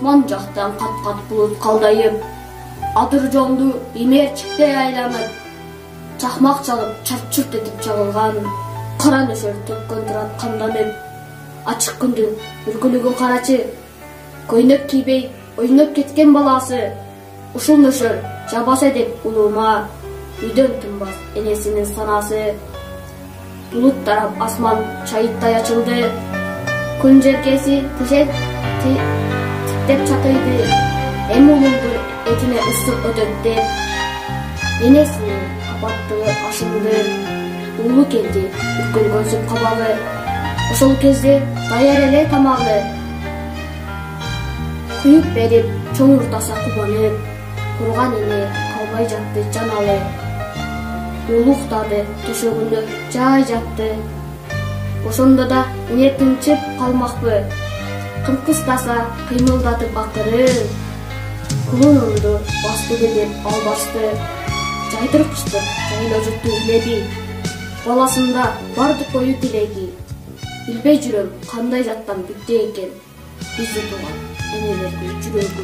Асман жақтан қат-қат бұлыт қалдайып, адыр жонду имерчіктей айланып, чақмақ чалып, чарт-чұрт етіп чағылған, қара нөсер төккен тұрат қамданып, ачық күндің үркілігін қарачы, көйнек кийбей ойнап кеткен баласы, ушул нөсер жабаса деп улуума, үйдөн тынбас энесинин санасы. Булут тарап асман чайыттай ачылды, күн желкеси тиктеп чакыйды, эми улумдун этине ысык өтөт деп, энесинин апаттыгы ашынды, уулу келди үркөлгөнсүн кабагы, ошол кезде даяр эле тамагы, куюп берип чоң уртаса кубанып, курган эне калбай жатты жаналы. Улуктады, төшөгүндө жай жатты. Ошондо да эне тынчып калмакпы, кымкыстаса кыймылдатып акыры. Кулунумду бастыбы деп албашты, жайдыркычтыр жайлоо илеби. Баласында бардык ою тилеги, билбей жүрөм кандай жаттан бүтө экен бизди тууган энелердин жүрөгү.